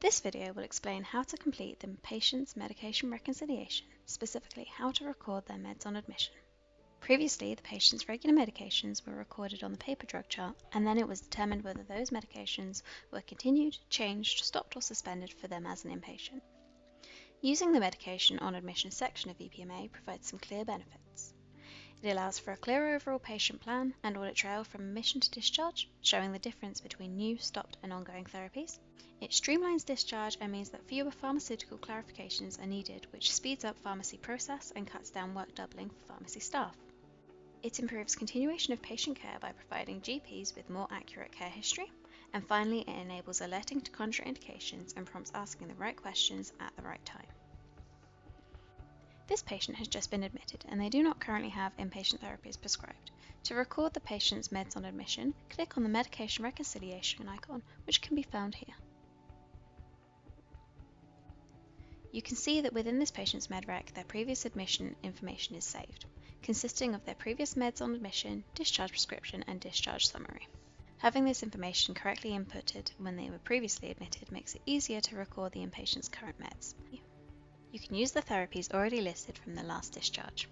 This video will explain how to complete the patient's medication reconciliation, specifically how to record their meds on admission. Previously, the patient's regular medications were recorded on the paper drug chart, and then it was determined whether those medications were continued, changed, stopped, or suspended for them as an inpatient. Using the medication on admission section of EPMA provides some clear benefits. It allows for a clear overall patient plan and audit trail from admission to discharge, showing the difference between new, stopped, and ongoing therapies. It streamlines discharge and means that fewer pharmaceutical clarifications are needed, which speeds up pharmacy process and cuts down work doubling for pharmacy staff. It improves continuation of patient care by providing GPs with more accurate care history. And finally, it enables alerting to contraindications and prompts asking the right questions at the right time. This patient has just been admitted and they do not currently have inpatient therapies prescribed. To record the patient's meds on admission, click on the medication reconciliation icon, which can be found here. You can see that within this patient's MedRec, their previous admission information is saved, consisting of their previous meds on admission, discharge prescription, and discharge summary. Having this information correctly inputted when they were previously admitted makes it easier to record the inpatient's current meds. You can use the therapies already listed from the last discharge.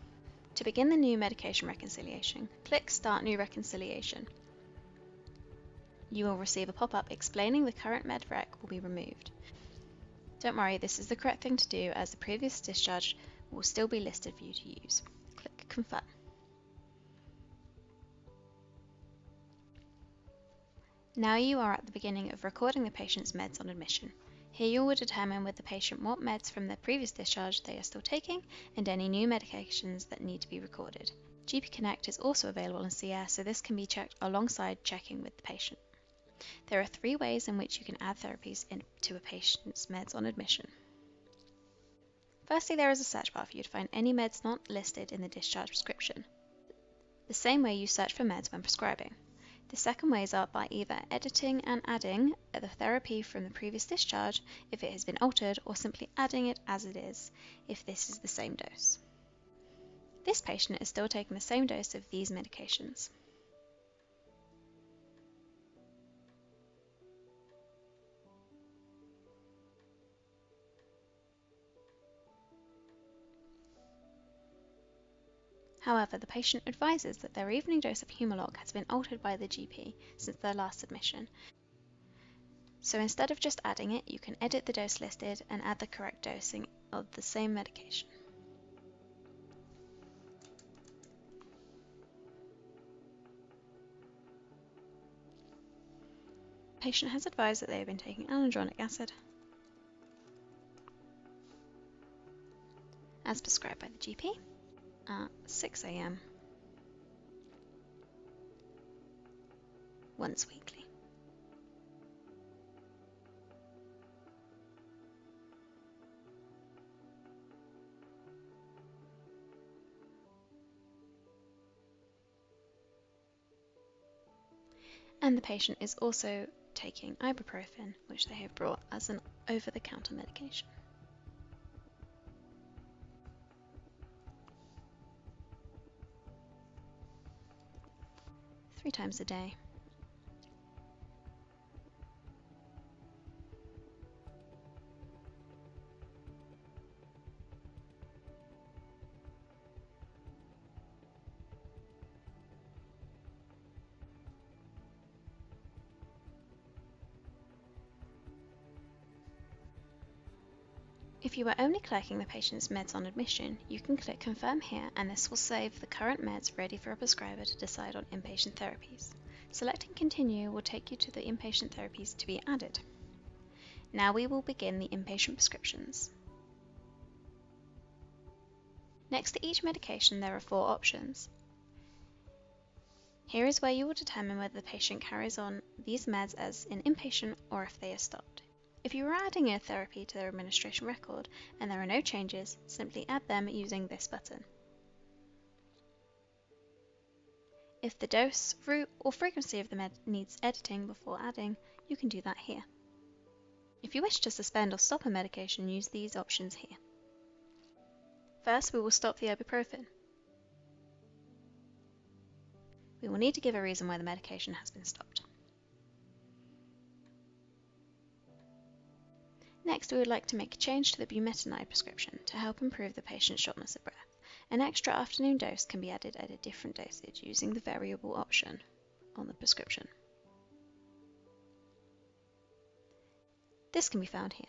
To begin the new medication reconciliation, click Start New Reconciliation. You will receive a pop-up explaining the current MedRec will be removed. Don't worry, this is the correct thing to do as the previous discharge will still be listed for you to use. Click Confirm. Now you are at the beginning of recording the patient's meds on admission. Here you will determine with the patient what meds from their previous discharge they are still taking and any new medications that need to be recorded. GP Connect is also available in CS, so this can be checked alongside checking with the patient. There are 3 ways in which you can add therapies into a patient's meds on admission. Firstly, there is a search bar for you to find any meds not listed in the discharge prescription, the same way you search for meds when prescribing. The second ways are by either editing and adding the therapy from the previous discharge if it has been altered, or simply adding it as it is if this is the same dose. This patient is still taking the same dose of these medications. However, the patient advises that their evening dose of Humalog has been altered by the GP since their last admission. So instead of just adding it, you can edit the dose listed and add the correct dosing of the same medication. The patient has advised that they have been taking alendronic acid as prescribed by the GP at 6 AM once weekly. And the patient is also taking ibuprofen, which they have brought as an over-the-counter medication. 3 times a day. If you are only collecting the patient's meds on admission, you can click Confirm here, and this will save the current meds ready for a prescriber to decide on inpatient therapies. Selecting Continue will take you to the inpatient therapies to be added. Now we will begin the inpatient prescriptions. Next to each medication there are 4 options. Here is where you will determine whether the patient carries on these meds as an inpatient or if they are stopped. If you are adding a therapy to their administration record and there are no changes, simply add them using this button. If the dose, route, or frequency of the med needs editing before adding, you can do that here. If you wish to suspend or stop a medication, use these options here. First, we will stop the ibuprofen. We will need to give a reason why the medication has been stopped. Next, we would like to make a change to the bumetanide prescription to help improve the patient's shortness of breath. An extra afternoon dose can be added at a different dosage using the variable option on the prescription. This can be found here.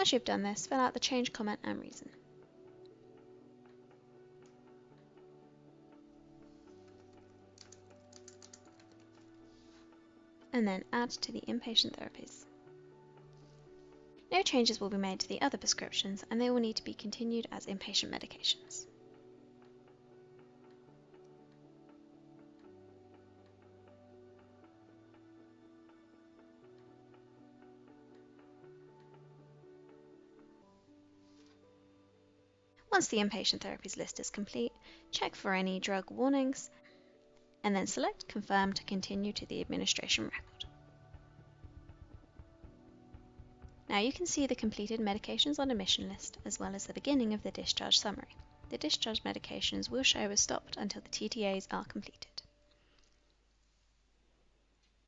Once you've done this, fill out the change comment and reason. And then add to the inpatient therapies. No changes will be made to the other prescriptions, and they will need to be continued as inpatient medications. Once the inpatient therapies list is complete, check for any drug warnings, and then select Confirm to continue to the administration record. Now you can see the completed medications on admission list as well as the beginning of the discharge summary. The discharge medications will show as stopped until the TTAs are completed.